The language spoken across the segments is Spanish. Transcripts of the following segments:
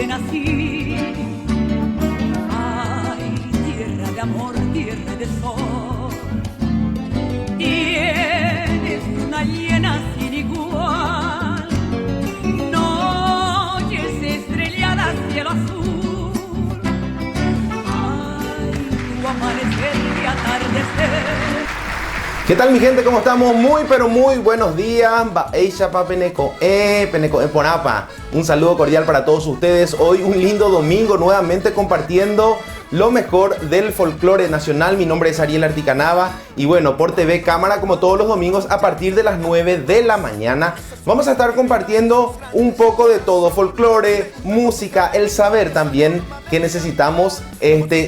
donde nací. Ay, tierra de amor, tierra de sol, tienes una llena sin igual, noches estrelladas, cielo azul. Ay, tu amanecer y atardecer. ¿Qué tal mi gente? ¿Cómo estamos? Muy pero muy buenos días. Peneco Emponapa. Un saludo cordial para todos ustedes. Hoy un lindo domingo nuevamente compartiendo lo mejor del folclore nacional. Mi nombre es Ariel Articanava y bueno, por TV Cámara, como todos los domingos a partir de las 9 de la mañana, vamos a estar compartiendo un poco de todo: folclore, música, el saber también que necesitamos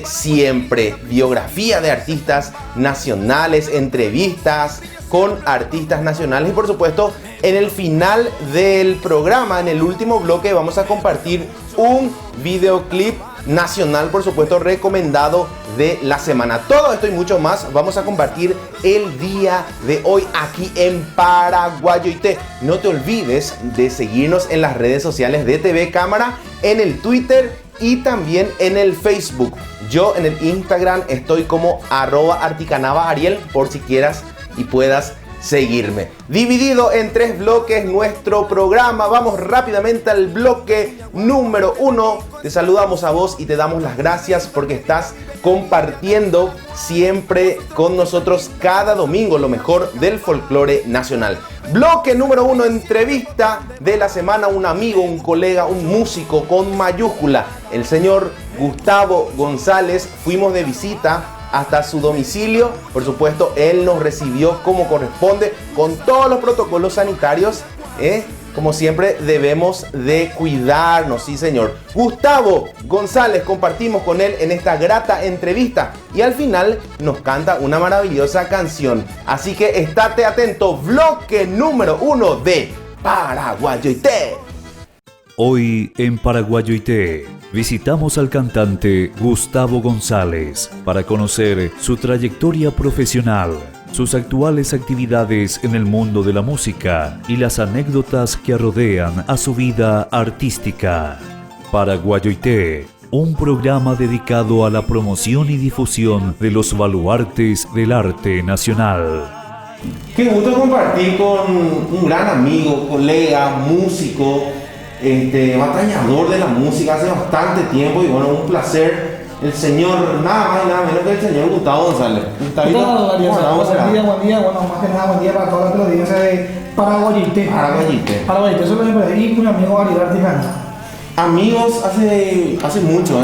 siempre. Biografía de artistas nacionales, entrevistas con artistas nacionales y por supuesto en el final del programa, en el último bloque, vamos a compartir un videoclip nacional, por supuesto, recomendado de la semana. Todo esto y mucho más vamos a compartir el día de hoy aquí en Paraguayoité. No te olvides de seguirnos en las redes sociales de TV Cámara, en el Twitter y también en el Facebook. Yo en el Instagram estoy como @articanavaariel, por si quieras y puedas seguirme. Dividido en 3 bloques nuestro programa. Vamos rápidamente al bloque número 1. Te saludamos a vos y te damos las gracias porque estás compartiendo siempre con nosotros cada domingo lo mejor del folclore nacional. Bloque número 1, entrevista de la semana. Un amigo, un colega, un músico con mayúscula, el señor Gustavo González. Fuimos de visita hasta su domicilio. Por supuesto, él nos recibió como corresponde, con todos los protocolos sanitarios. Como siempre, debemos de cuidarnos, sí señor. Gustavo González, compartimos con él en esta grata entrevista y al final nos canta una maravillosa canción. Así que estate atento, bloque número 1 de Paraguayoité. Hoy en Paraguayoité visitamos al cantante Gustavo González para conocer su trayectoria profesional, sus actuales actividades en el mundo de la música y las anécdotas que rodean a su vida artística. Paraguayoité, un programa dedicado a la promoción y difusión de los baluartes del arte nacional. Qué gusto compartir con un gran amigo, colega, músico, batallador de la música hace bastante tiempo y bueno, un placer. El señor, nada más y nada menos que el señor Gustavo González. Buen día. Bueno, más que nada, buen día para toda la audiencia de Paraguayoité. Paraguayoité, eso es lo que me parece. Y con mi amigo Ariel Articanava. Amigos hace mucho,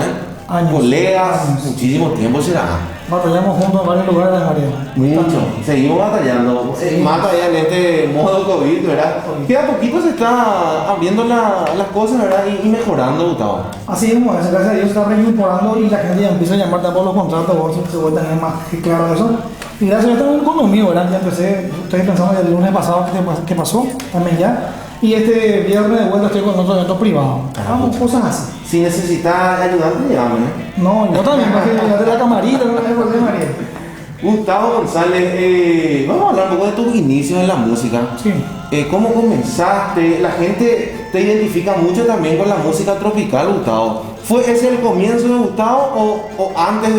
Años. Colegas, muchísimo tiempo será. Batallamos juntos en varios lugares, Ariel. Mucho. Seguimos batallando. Sí. Mata ya en este modo COVID, ¿verdad? Que a poquito se está abriendo las cosas, ¿verdad? Y mejorando, Gustavo. Así es, gracias a Dios se está reincorporando y la gente ya empieza a llamar tampoco los contratos, vos se vuelve a tener más claro eso. Y gracias a Dios también conmigo, ¿verdad? Ya empecé, ustedes pensando ya el lunes pasado que pasó, también ya. Y este viernes de vuelta estoy con otro evento privado. Vamos, cosas así. Si necesitas ayudante, llame. No, yo también, porque ya de la camarita, no hay problema, Ariel. Gustavo González, vamos a hablar un poco de tus inicios en la música. Sí. ¿Cómo comenzaste? La gente te identifica mucho también con la música tropical, Gustavo. ¿Fue ese el comienzo de Gustavo o antes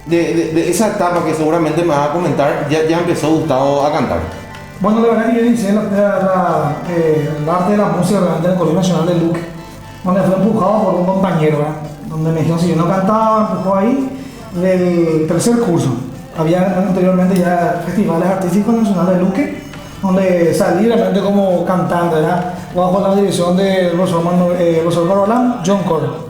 de esa etapa que seguramente me vas a comentar, ya empezó Gustavo a cantar? Bueno, la verdad que yo inicié el arte de la música realmente en el Colegio Nacional de Luque, donde fui empujado por un compañero, ¿verdad? Donde me dijeron si yo no cantaba, empujó ahí del tercer curso. Había anteriormente ya festivales artísticos nacionales de Luque, donde salí realmente como cantante, ¿verdad? Bajo la dirección del profesor Barolán, John Coro.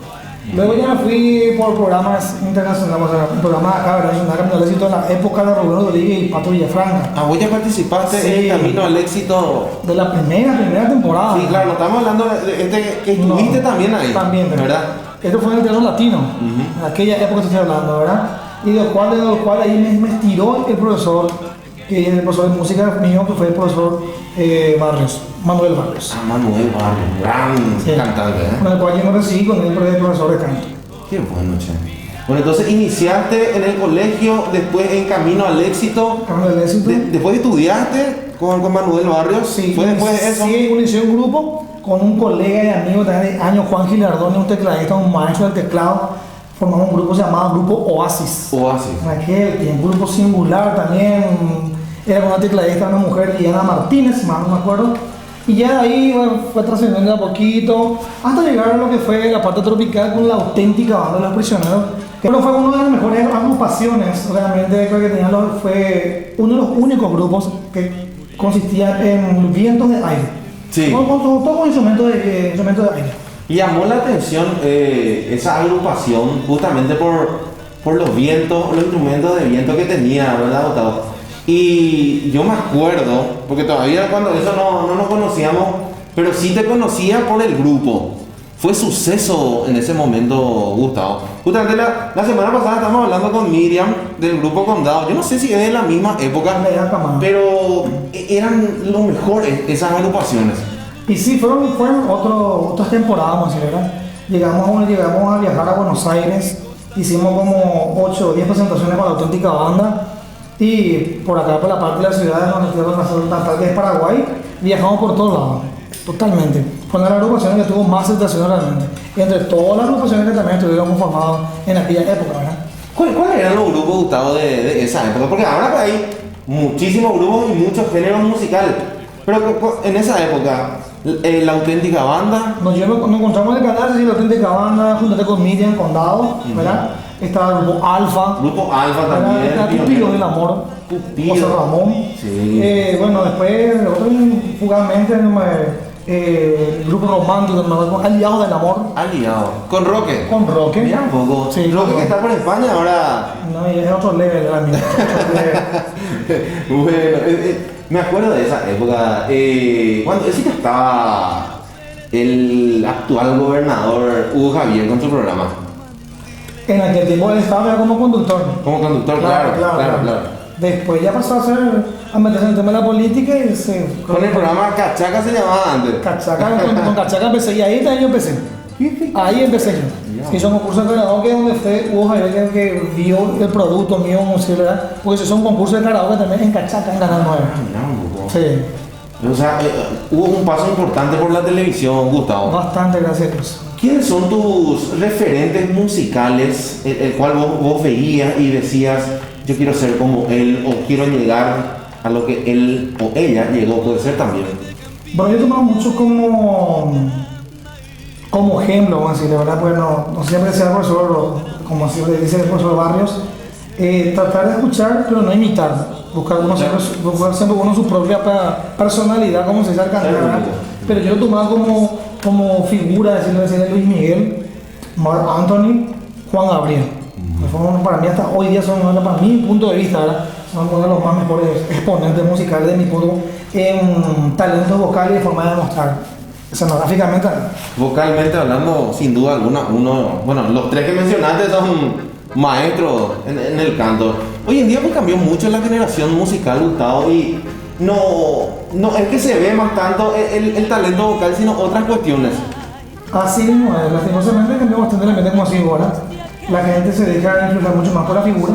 Luego ya me fui por programas internacionales, o sea, programas acá, ¿verdad? Nacional, éxito en la época de Rubén Rodríguez y Pato Villafranca. Ah, vos ya participaste Sí. en el camino al éxito. De la primera temporada. Sí, claro, estamos hablando de que estuviste también ahí. También, ¿verdad? Esto fue en el Teatro Latino, en aquella época que estoy hablando, ¿verdad? Y de lo cual ahí me estiró el profesor, que es el profesor de música mío, que fue el profesor Manuel Barrios. Ah, Manuel Barrios, gran Sí. cantante, Con el cual yo me recibí con el profesor de canto. Qué bueno, che. Bueno, entonces iniciaste en el colegio, después en Camino al Éxito. Camino al Éxito. Después estudiaste con Manuel Barrios. Sí, ¿Fue después de eso? Sí, inicié un grupo con un colega y amigo también de años, Juan Gilardoni, un tecladista, un maestro del teclado. Formamos un grupo llamado Grupo Oasis. Oasis. En aquel tiempo, un grupo singular también. Era con una tecladista, una mujer, Diana Martínez, más no me acuerdo. Y ya de ahí bueno, fue trascendiendo a poquito, hasta llegar a lo que fue la parte tropical con la auténtica banda de Los Prisioneros. Que fue una de las mejores agrupaciones, realmente creo que fue uno de los únicos grupos que consistían en vientos de aire. Sí. Todo con instrumentos de aire. Y llamó la atención esa agrupación justamente por los vientos, los instrumentos de viento que tenía, ¿verdad, Gustavo? Y yo me acuerdo, porque todavía cuando eso no nos conocíamos, pero sí te conocía por el grupo. Fue suceso en ese momento, Gustavo. Justamente la semana pasada estábamos hablando con Miriam del grupo Condado. Yo no sé si es de la misma época, pero eran lo mejor esas agrupaciones. Y sí, fueron otras temporadas, vamos a decir, ¿verdad? Llegamos a viajar a Buenos Aires, hicimos como 8 o 10 presentaciones con la auténtica banda. Y por acá, por la parte de la ciudad donde estoy natal, que es Paraguay, viajamos por todos lados, totalmente. Fue una de las agrupaciones que tuvo más aceptación realmente. Y entre todas las agrupaciones que también estuvimos formados en aquella época, ¿verdad? ¿Cuáles eran los grupos, Gustavo, de esa época? Porque ahora pues, hay muchísimos grupos y muchos géneros musicales. Pero en esa época, la auténtica banda. Nos encontramos en el canal, sí, la auténtica banda, junto con Miriam, Condado, ¿verdad? Estaba el grupo Alfa. Grupo Alfa también. Está Pupilo del Amor. José Ramón. Sí. Bueno, después, fugazmente, el grupo romántico, Aliados del Amor. Aliados. ¿Con Roque? Con Roque. Mira un poco. Sí, Roque que está por España ahora. No, y es otro level, era mío. Bueno, me acuerdo de esa época. Cuando sí que estaba el actual gobernador Hugo Javier con su programa. En aquel tiempo él estaba como conductor. Como conductor, claro. Después ya pasó a meterse en el tema de la política y con el programa Cachaca se llamaba antes. Con Cachaca empecé y ahí también yo empecé. Ahí empecé yo. Hizo un concurso de karaoke donde fue Hugo Javier que vio el producto mío, ¿verdad? Porque se hizo un concurso de karaoke también en Cachaca, en Canal 9. Sí. O sea, hubo un paso importante por la televisión, Gustavo. Bastante, gracias a Dios. ¿Quiénes son tus referentes musicales, el cual vos veías y decías, yo quiero ser como él o quiero llegar a lo que él o ella llegó, puede ser también? Bueno, yo he tomado mucho como ejemplo, vamos a decir, verdad, pues no siempre sea el profesor, como siempre dice el profesor Barrios, tratar de escuchar, pero no imitar, buscar siempre uno su propia personalidad, como se dice al cantar, ¿verdad? Pero yo lo tomaba como figura, decirlo Luis Miguel, Marc Anthony, Juan Gabriel. Para mí hasta hoy día son, para mi punto de vista, ¿verdad? Son uno de los más mejores exponentes musicales de mi punto en talentos vocales y forma de demostrar. Escenográficamente. Vocalmente hablando, sin duda alguna, los tres que mencionaste son maestros en el canto. Hoy en día pues cambió mucho la generación musical, Gustavo, y no es que se ve más tanto el talento vocal, sino otras cuestiones. Así mismo, lastimosamente cambió bastante la mente como así ahora. La gente se deja influenciar mucho más por la figura,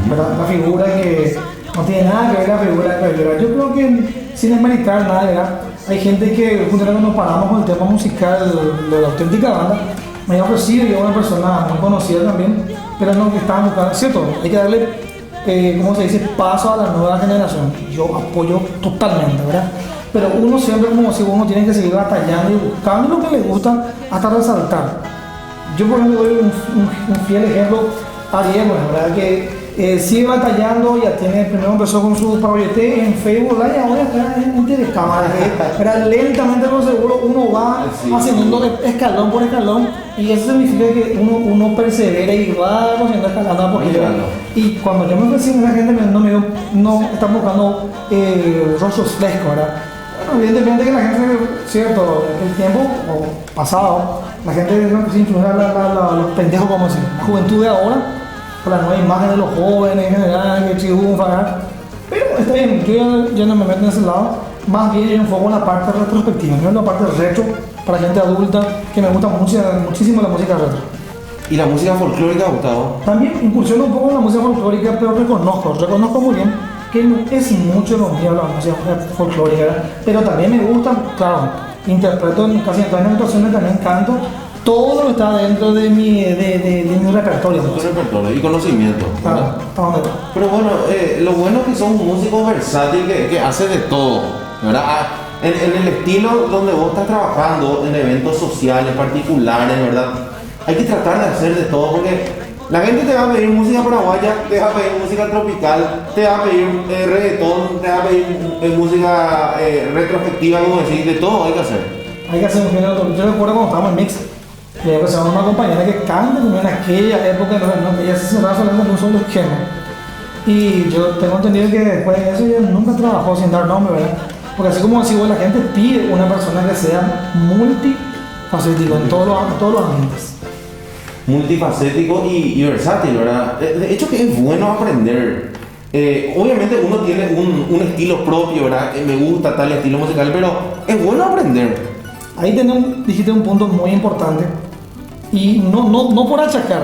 ¿verdad? La figura que no tiene nada que ver la figura que ¿verdad? Yo creo que sin desmeritar nada, ¿verdad? Hay gente que cuando nos paramos con el tema musical de la auténtica banda, me ha ofrecido yo una persona muy conocida también, pero no que estaban buscando, ¿cierto? Hay que darle, ¿cómo se dice?, paso a la nueva generación. Yo apoyo totalmente, ¿verdad? Pero uno siempre como si uno tiene que seguir batallando y buscando lo que le gusta hasta resaltar. Yo por ejemplo doy un fiel ejemplo a Ariel, ¿verdad? Que sigue batallando, ya primero empezó con su proyecto en Facebook Live y ahora está en telecámara. Pero lentamente pero seguro uno va haciendo escalón por escalón y eso significa que uno persevera y va haciendo escalón a poquito. Y cuando yo me ofrecí, la gente no está buscando rostros frescos, ¿verdad? Bueno, evidentemente que la gente, cierto, el tiempo pasado, la gente se influye a los pendejos, como decir, la juventud de ahora, por la nueva imagen de los jóvenes en general, que triunfan, pero está bien, yo ya no me meto en ese lado, más bien yo enfoco en la parte retrospectiva, no en la parte retro, para gente adulta, que me gusta muchísimo la música retro. ¿Y la música folclórica, Gustavo? También incursiono un poco en la música folclórica, pero reconozco muy bien que no es mucho lo mío la música folclórica, ¿verdad? Pero también me gusta, claro, interpreto en casi en todas las actuaciones, también canto, todo lo que está dentro de mi repertorio. Tu repertorio y conocimiento. Claro, ¿hasta dónde va? Pero bueno, lo bueno es que son músicos versátiles que hace de todo, ¿verdad? En el estilo donde vos estás trabajando, en eventos sociales particulares, ¿verdad? Hay que tratar de hacer de todo porque la gente te va a pedir música paraguaya, te va a pedir música tropical, te va a pedir reggaetón, te va a pedir música retrospectiva, como decís, de todo hay que hacer. Hay que hacer un género. Yo recuerdo cuando estábamos en Mix, le pues, a una compañera que canta como en aquella época, no, ella se cerraba solamente con un solo género. Y yo tengo entendido que después de eso ella nunca trabajó sin dar nombre, ¿verdad? Porque así como decimos, la gente pide una persona que sea multifacético en todos los ambientes. Multifacético y versátil, ¿verdad? De hecho que es bueno aprender. Obviamente uno tiene un estilo propio, ¿verdad? Me gusta tal estilo musical, pero es bueno aprender. Ahí dijiste un punto muy importante. Y no por achacar,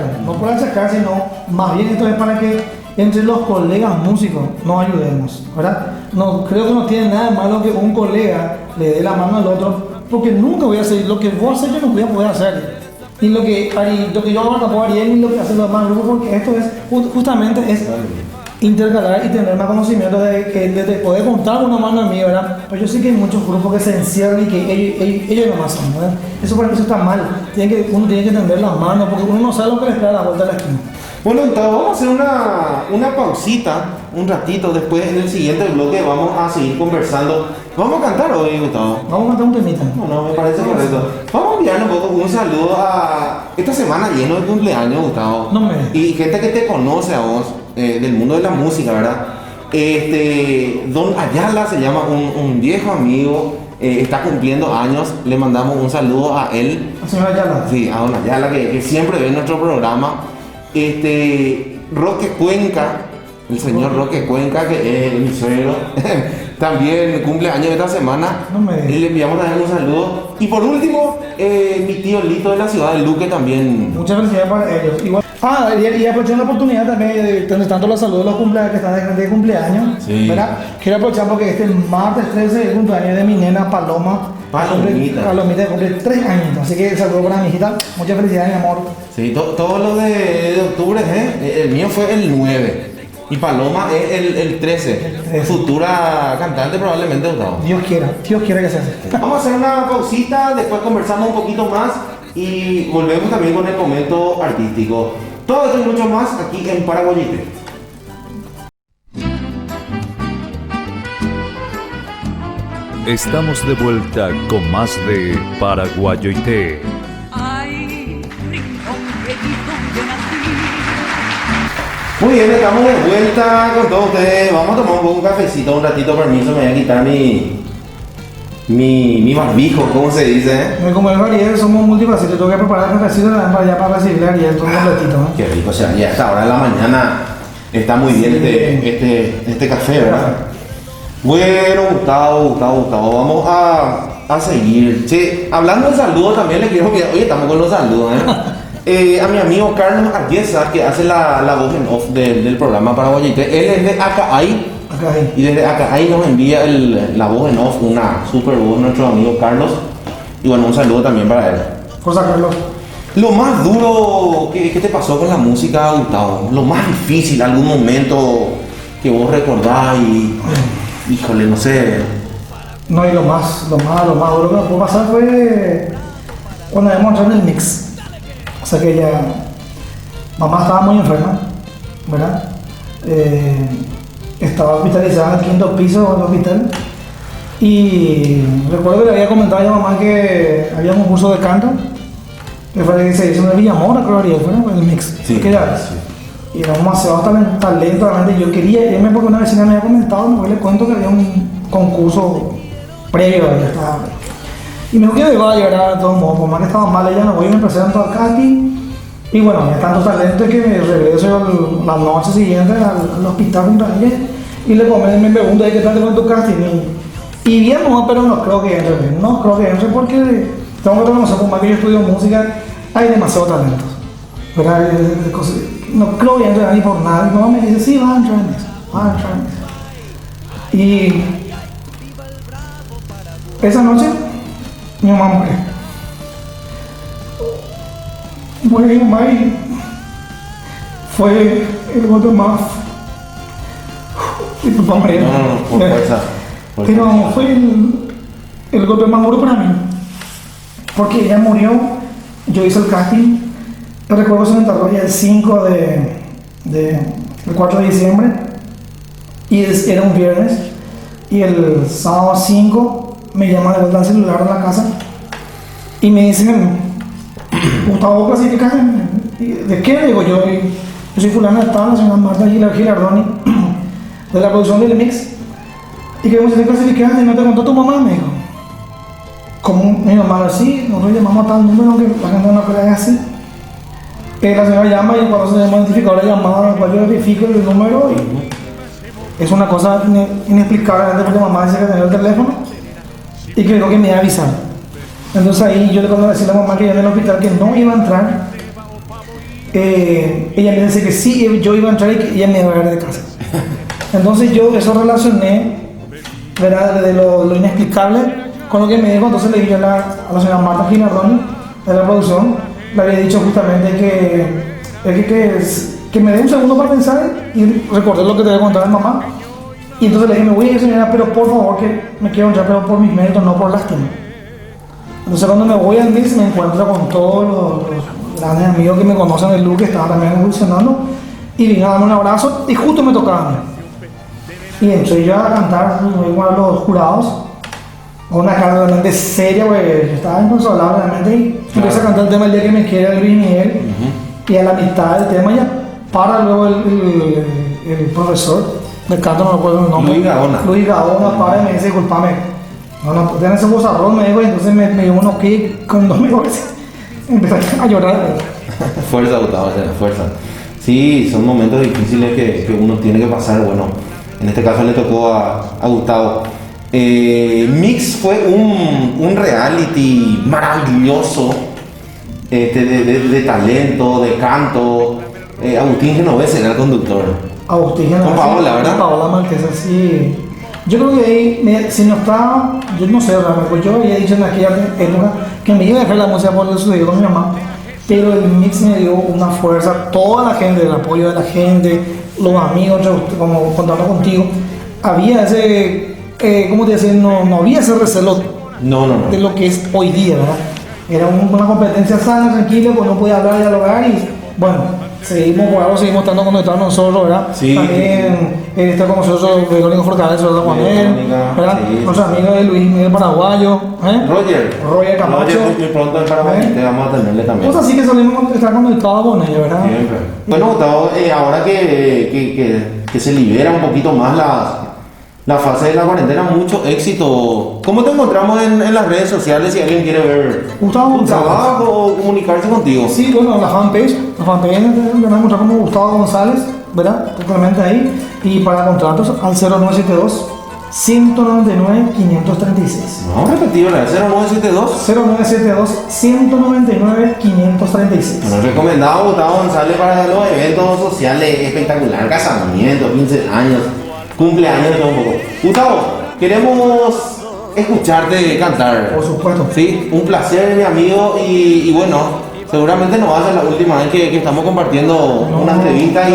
sino más bien esto es para que entre los colegas músicos nos ayudemos, ¿verdad? No, creo que no tiene nada de malo que un colega le dé la mano al otro, porque nunca voy a hacer lo que vos haces, yo no voy a poder hacer. Y lo que yo hago tampoco haría ni lo que hacen los demás grupos, porque esto es justamente es intercalar y tener más conocimiento de poder contar una mano a mí, ¿verdad? Pero yo sé que hay muchos grupos que se encierran y que ellos nomás son, ¿verdad? Eso para mí eso está mal. Uno tiene que tender las manos porque uno no sabe lo que le espera a la vuelta de la esquina. Bueno, entonces vamos a hacer una pausita, un ratito, después en el siguiente bloque vamos a seguir conversando. ¿Vamos a cantar hoy, Gustavo? Vamos a cantar un temita. No, me parece correcto. Vamos a enviar un saludo a esta semana lleno de cumpleaños, Gustavo. No me... Y gente que te conoce a vos, del mundo de la música, ¿verdad? Don Ayala se llama, un viejo amigo, está cumpliendo años, le mandamos un saludo a él. ¿Al señor Ayala? Sí, a don Ayala, que siempre ve nuestro programa. Roque Cuenca, el señor Roque Cuenca, que es mi suegro, también cumple años esta semana. No me digas. Y le enviamos también un saludo. Y por último, mi tío Lito de la ciudad de Luque también. Muchas felicidades para ellos. Igual. Y aprovechando la oportunidad también, donde tanto los saludos de los cumpleaños que están de cumpleaños, Sí. ¿verdad? Quiero aprovechar porque este martes 13 es el cumpleaños de mi nena Paloma. Palomita cumple 3 años, así que saludo para mi hijita. Muchas felicidades, mi amor. Sí, todos los de octubre, el mío fue el 9. Y Paloma es el 13. El 13. Futura cantante probablemente, Gustavo. Dios quiera que se hace. Vamos a hacer una pausita, después conversamos un poquito más y volvemos también con el momento artístico. Todo esto y mucho más aquí en Paraguayite. Estamos de vuelta con más de Paraguayoité. Ay, rincón querido, yo nací. Muy bien, estamos de vuelta con todos ustedes. Vamos a tomar un poco un cafecito, un ratito, permiso, me voy a quitar mi barbijo, ¿cómo se dice? Como el Ariel, somos multifacéticos, tengo que preparar el cafecito para allá para recibir a Ariel, todo completito, ¿no? Qué rico, o sea, ya a esta hora de la mañana está muy bien este café, ¿verdad? Bueno, Gustavo, vamos a seguir. Che, hablando de saludos también le quiero que hoy estamos con los saludos, a mi amigo Carlos Arguesa, que hace la voz en off del programa Paraguayite. Él es de Acaay. Y desde Acaay nos envía la voz en off, una super voz, nuestro amigo Carlos. Y bueno, un saludo también para él. Cosa, Carlos. Lo más duro que te pasó con la música, Gustavo, lo más difícil, algún momento que vos recordás y híjole, no sé. No, y lo más duro que me pudo pasar fue cuando habíamos entrado en el mix. O sea que ella, mamá estaba muy enferma, ¿verdad? Estaba hospitalizada en el 5.º piso del hospital. Y recuerdo que le había comentado a mi mamá que había un curso de canto, que fue que se hizo en Villamora, creo que fue, ¿no? El mix. Sí, Y era demasiado talento, realmente. Yo quería irme porque una vecina me había comentado, me le cuento que había un concurso previo, ya estaba. Y me dijo que iba a llegar de todos modos, por más que estaba mal, ella no voy, me presento al casting. Y bueno, había tanto talento que me regreso la noche siguiente al hospital junto a ella y me pregunto qué tal te fue tu casting. Y bien, no, pero no creo que entre, porque tengo que reconocer, por más que yo estudio música, hay demasiado talento. ¿verdad? No creo que entre ahí por nada. Mi mamá me dice, sí, vas a entrar en eso, vas a entrar en eso. Y esa noche, mi mamá muere. Muere mi mamá y fue el golpe más... Disculpa, María. No, por fuerza. Pero fue el golpe más duro para mí. Porque ella murió, yo hice el casting. Yo recuerdo que se me enterró ya el 5 el 4 de diciembre. Y era un viernes. Y el sábado 5 me llaman de vuelta al celular en la casa. Y me dicen, Gustavo, ¿clasificaste? ¿De qué? Digo yo soy fulana de tal, la señora Marta Gilardoni, de la producción del mix. Y que me clasificaste y no te contó tu mamá, me dijo. Como mi mamá así, nosotros llamamos a tal número, que la gente no cree así. La señora llama y cuando se llama identificador la llamada, cual yo verifico el número y es una cosa inexplicable porque mamá dice que tenía el teléfono y que creo que me iba a avisar. Entonces ahí yo le cuando decía a la mamá que ya en el hospital que no iba a entrar, ella me dice que sí, yo iba a entrar y que ella me iba a ver de casa. Entonces yo eso relacioné, ¿verdad? De lo inexplicable con lo que me dijo. Entonces le dije a la señora Marta Gilardoni de la producción, le había dicho justamente que me dé un segundo para pensar y recordé lo que te había contado a mamá. Y entonces le dije, me voy a ir, señora, pero por favor que me quiero entrar, pero por mis méritos, no por lástima. Entonces cuando me voy al mix me encuentro con todos los grandes amigos que me conocen del look, que estaban también evolucionando, y vine a darme un abrazo y justo me tocaba a mí. Y entré yo a cantar con los jurados, con una cara realmente seria, porque yo estaba inconsolable realmente, y empecé a cantar el tema El día que me quiere de Luis Miguel, y a la mitad del tema ya para luego el profesor del canto, no me acuerdo el nombre. Luis Gaona para y me dice, disculpame, no, ten ese vozarrón, me dijo, y entonces me dio unos kicks con 2 mejores. Empecé a llorar. Fuerza, Gustavo, fuerza. Sí, son momentos difíciles que uno tiene que pasar. Bueno, en este caso le tocó a Gustavo. Mix fue un reality maravilloso de talento, de canto. Agustín Genovese era el conductor. Agustín Genovese. Con Paola, ¿verdad? Paola Marquesa, sí. Yo creo que ahí, si no estaba, yo no sé, realmente, pues yo había dicho en aquella época que me iba a dejar la música por lo que sucedió con mi mamá, pero el mix me dio una fuerza, toda la gente, el apoyo de la gente, los amigos, como contando contigo, había ese, ¿cómo te decía? No había ese recelo de lo que es hoy día, ¿verdad? Era una competencia sana, tranquila, pues no podía hablar, dialogar y bueno. Seguimos estando conectados nosotros, ¿verdad? Sí. También está con nosotros Verónica Forcadell, Juan ¿verdad? Sí. Nuestro amigo de Luis Miguel Paraguayo, Roger Camacho. Roger, muy pronto en Paraguay, te vamos a tenerle también. Pues así que salimos estar conectados con ellos, ¿verdad? Siempre. Bueno, Gustavo, ahora que se libera un poquito más la fase de la cuarentena, mucho éxito. ¿Cómo te encontramos en las redes sociales si alguien quiere ver Gustavo tu trabajo o comunicarse contigo? Sí, bueno, la fanpage me van a encontrar como Gustavo González, ¿verdad? Totalmente ahí. Y para contratos al 0972 199 536. No, repetido, la 0972 199 536. Bueno, recomendado Gustavo González para los eventos sociales, espectacular, casamiento, 15 años. Cumpleaños, todo un poco. Gustavo, queremos escucharte cantar. Por supuesto. Sí, un placer, mi amigo. Y bueno, seguramente no va a ser la última vez que estamos compartiendo una entrevista.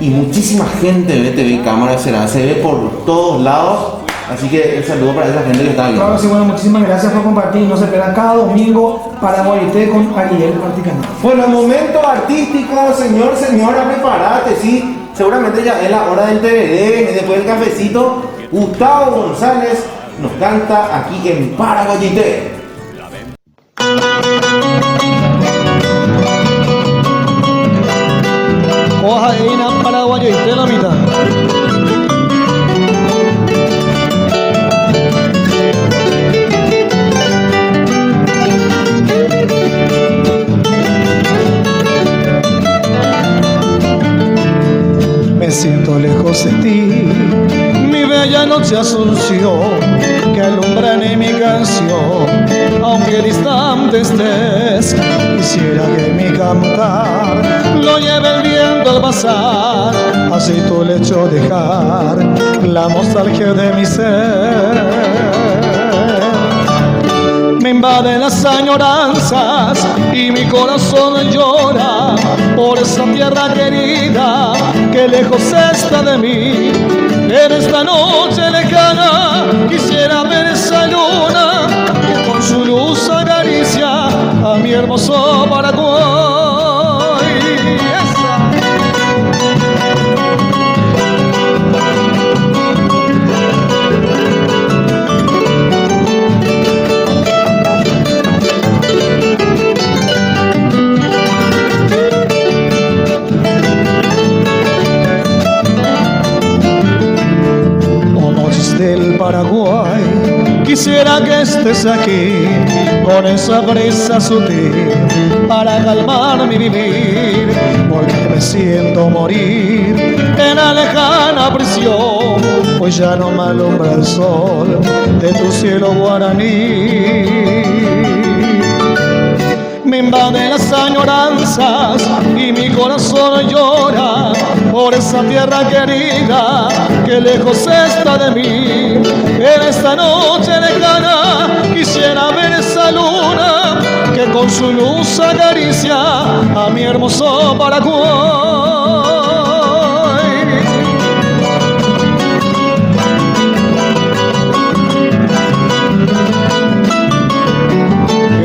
Y muchísima gente ve TV Cámara Será, se ve por todos lados. Así que el saludo para esa gente que está viendo. Claro, sí, bueno, muchísimas gracias por compartir. No se espera cada domingo para Guayité con Ariel Marticana. Bueno, momento artístico, señora, prepárate, sí. Seguramente ya es la hora del TVD, después del cafecito. Gustavo González nos canta aquí en Paraguayité. Ojalá Paraguayité la mitad. Me siento lejos de ti, mi bella noche Asunción. que alumbran mi canción, aunque distante estés. Quisiera que mi cantar lo lleve el viento al pasar, así tu lecho dejar la nostalgia de mi ser. Me invaden las añoranzas y mi corazón llora por esa tierra querida que lejos está de mí. En esta noche lejana quisiera ver esa luna que con su luz acaricia a mi hermoso Paraguay. Del Paraguay, quisiera que estés aquí con esa brisa sutil para calmar mi vivir, porque me siento morir en la lejana prisión, pues ya no me alumbra el sol de tu cielo guaraní. Me invaden las añoranzas y mi corazón llora por esa tierra querida que lejos está de mí. En esta noche lejana quisiera ver esa luna que con su luz acaricia a mi hermoso Paraguay.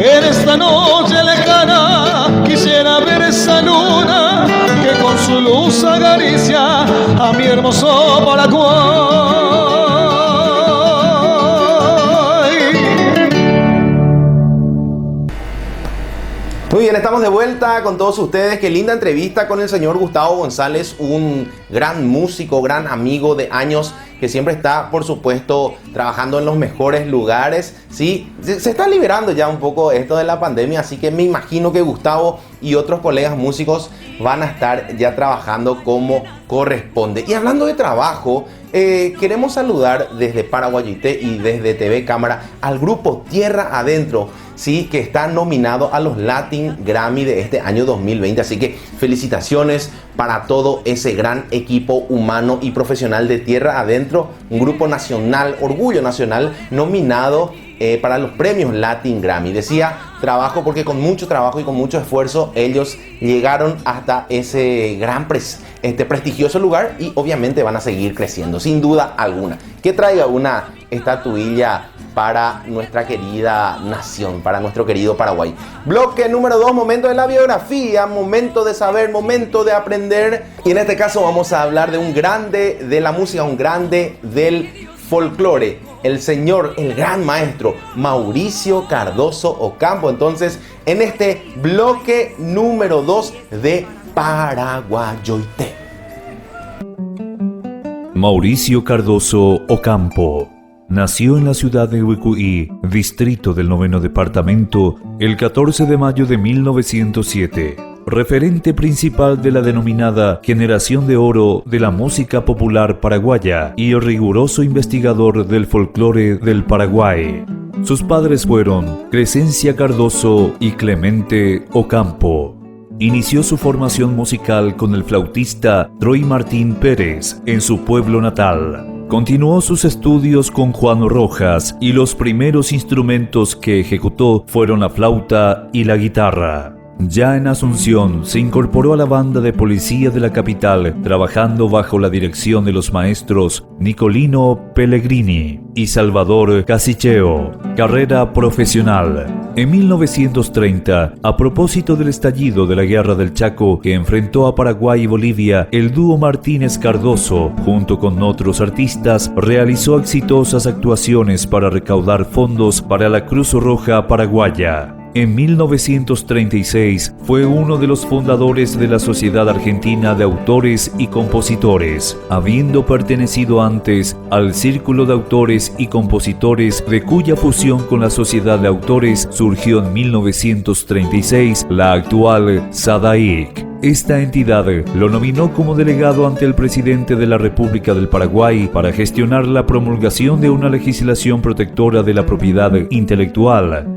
En esta noche lejana quisiera ver esa luna que con su luz acaricia a mi hermoso Paraguay. Muy bien, estamos de vuelta con todos ustedes. Qué linda entrevista con el señor Gustavo González, un gran músico, gran amigo de años, que siempre está, por supuesto, trabajando en los mejores lugares. Sí, se está liberando ya un poco esto de la pandemia, así que me imagino que Gustavo y otros colegas músicos van a estar ya trabajando como corresponde. Y hablando de trabajo, queremos saludar desde Paraguayité y desde TV Cámara al grupo Tierra Adentro, sí, que está nominado a los Latin Grammy de este año 2020. Así que felicitaciones para todo ese gran equipo humano y profesional de Tierra Adentro, un grupo nacional, orgullo nacional, nominado para los premios Latin Grammy. Decía trabajo porque con mucho trabajo y con mucho esfuerzo ellos llegaron hasta ese gran prestigioso lugar, y obviamente van a seguir creciendo, sin duda alguna. Que traiga una estatuilla para nuestra querida nación, para nuestro querido Paraguay. Bloque número 2, momento de la biografía, momento de saber, momento de aprender. Y en este caso vamos a hablar de un grande de la música, un grande del folclore, el señor, el gran maestro Mauricio Cardoso Ocampo. Entonces, en este bloque número 2 de Paraguayoité. Mauricio Cardoso Ocampo nació en la ciudad de Uicuí, distrito del 9º departamento, el 14 de mayo de 1907. Referente principal de la denominada Generación de Oro de la música popular paraguaya y riguroso investigador del folclore del Paraguay. Sus padres fueron Crescencia Cardoso y Clemente Ocampo. Inició su formación musical con el flautista Troy Martín Pérez en su pueblo natal. Continuó sus estudios con Juan Rojas y los primeros instrumentos que ejecutó fueron la flauta y la guitarra. Ya en Asunción se incorporó a la banda de policía de la capital, trabajando bajo la dirección de los maestros Nicolino Pellegrini y Salvador Casicheo. Carrera profesional. En 1930, a propósito del estallido de la Guerra del Chaco que enfrentó a Paraguay y Bolivia, el dúo Martínez Cardoso, junto con otros artistas, realizó exitosas actuaciones para recaudar fondos para la Cruz Roja Paraguaya. En 1936 fue uno de los fundadores de la Sociedad Argentina de Autores y Compositores, habiendo pertenecido antes al Círculo de Autores y Compositores, de cuya fusión con la Sociedad de Autores surgió en 1936 la actual SADAIC. Esta entidad lo nominó como delegado ante el presidente de la República del Paraguay para gestionar la promulgación de una legislación protectora de la propiedad intelectual.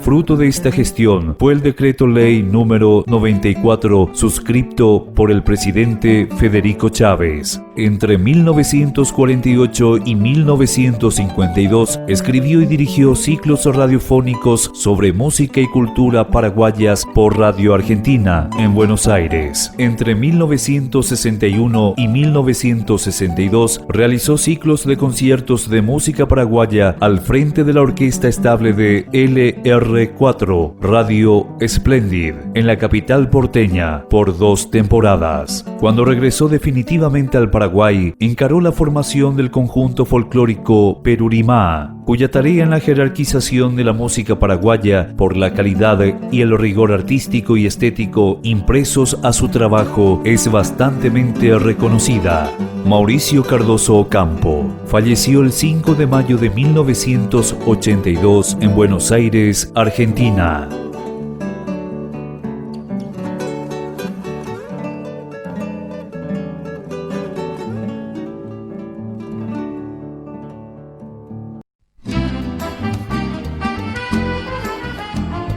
Fruto de esta gestión fue el decreto ley número 94 suscripto por el presidente Federico Chávez. Entre 1948 y 1952 escribió y dirigió ciclos radiofónicos sobre música y cultura paraguayas por Radio Argentina en Buenos Aires. Entre 1961 y 1962 realizó ciclos de conciertos de música paraguaya al frente de la orquesta estable de LR4 Radio Splendid en la capital porteña por 2 temporadas. Cuando regresó definitivamente al Paraguay, encaró la formación del conjunto folclórico Perurimá, cuya tarea en la jerarquización de la música paraguaya por la calidad y el rigor artístico y estético impresos a su trabajo es bastantemente reconocida. Mauricio Cardoso Ocampo falleció el 5 de mayo de 1982 en Buenos Aires, Argentina.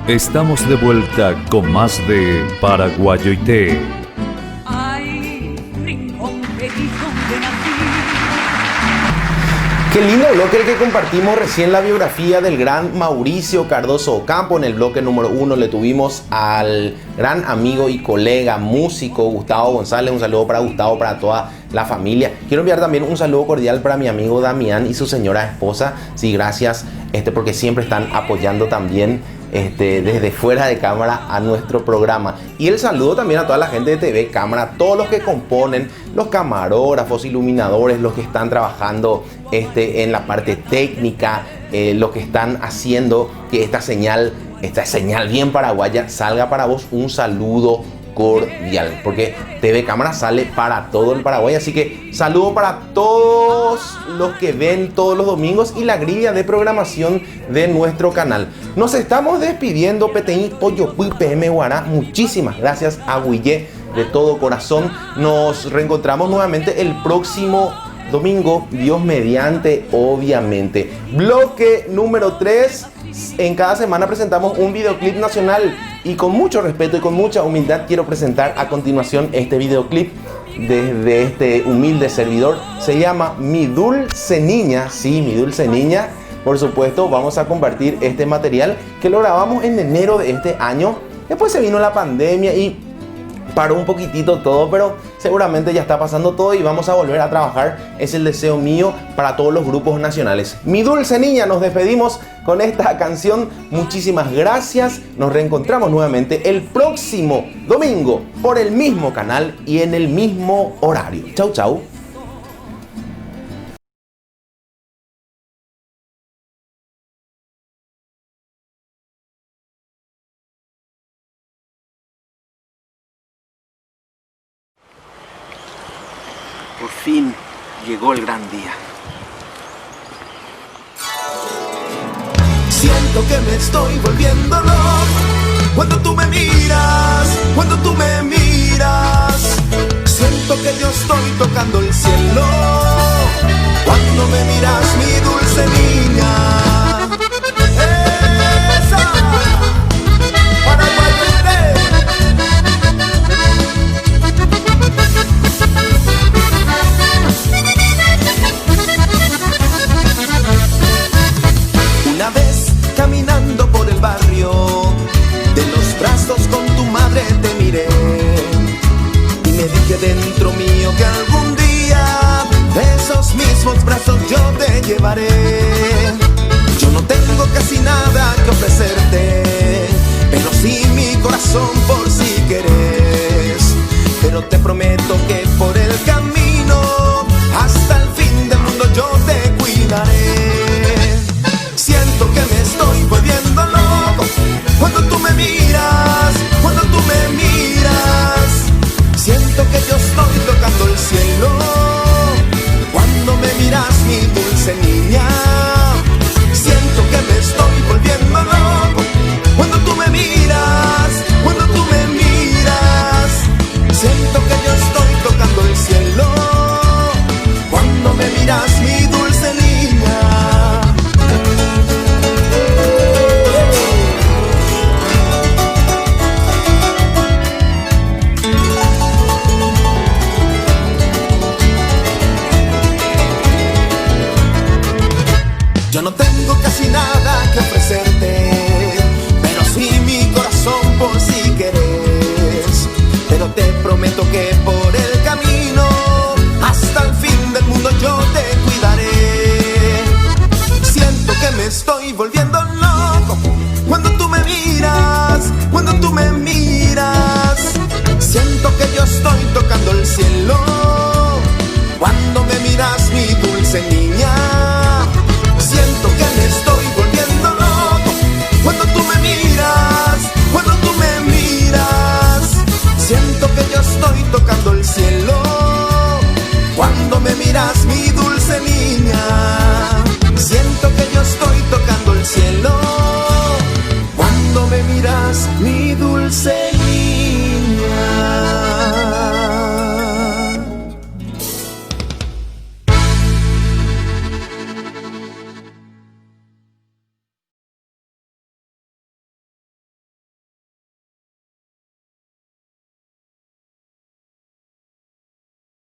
Estamos de vuelta con más de Paraguayoité. Ay, rincón feliz donde nací. Qué lindo bloque el que compartimos recién, la biografía del gran Mauricio Cardoso Ocampo. En el bloque número 1 le tuvimos al gran amigo y colega músico Gustavo González. Un saludo para Gustavo, para toda la familia. Quiero enviar también un saludo cordial para mi amigo Damián y su señora esposa. Sí, gracias, porque siempre están apoyando también desde fuera de cámara a nuestro programa. Y el saludo también a toda la gente de TV Cámara, todos los que componen, los camarógrafos, iluminadores, los que están trabajando en la parte técnica, los que están haciendo que esta señal bien paraguaya salga para vos. Un saludo cordial, porque TV Cámara sale para todo el Paraguay. Así que saludo para todos los que ven todos los domingos y la grilla de programación de nuestro canal. Nos estamos despidiendo, PTI Pollo Pui PM Guará. Muchísimas gracias a Guille de todo corazón. Nos reencontramos nuevamente el próximo domingo, Dios mediante, obviamente. Bloque número 3. En cada semana presentamos un videoclip nacional y con mucho respeto y con mucha humildad quiero presentar a continuación este videoclip desde este humilde servidor. Se llama Mi Dulce Niña. Sí, Mi Dulce Niña. Por supuesto, vamos a compartir este material que lo grabamos en enero de este año. Después se vino la pandemia y paró un poquitito todo, pero seguramente ya está pasando todo y vamos a volver a trabajar. Es el deseo mío para todos los grupos nacionales. Mi Dulce Niña, nos despedimos con esta canción. Muchísimas gracias. Nos reencontramos nuevamente el próximo domingo por el mismo canal y en el mismo horario. Chau, chau. Por fin llegó el gran día. Siento que me estoy volviendo loco cuando tú me miras, cuando tú me miras. Siento que yo estoy tocando el cielo cuando me miras, mi dulce niña. ¡Esa! Paraguayoité. Una vez caminando por el barrio, de los brazos con tu madre te miré y me dije dentro mío que algún día de esos mismos brazos yo te llevaré. Yo no tengo casi nada que ofrecerte, pero sí mi corazón por si querés. Pero te prometo que por el camino hasta el fin del mundo yo te cuidaré. Siento que me estoy volviendo loco cuando tú me miras, cuando tú me miras. Siento que yo estoy tocando el cielo cuando me miras, mi dulce niña. Siento que me estoy volviendo loco cuando tú me miras, cuando tú me miras. Yo no tengo casi nada que ofrecerte, pero sí mi corazón por si querés. Pero te prometo que por el camino hasta el fin del mundo yo te cuidaré. Siento que me estoy volviendo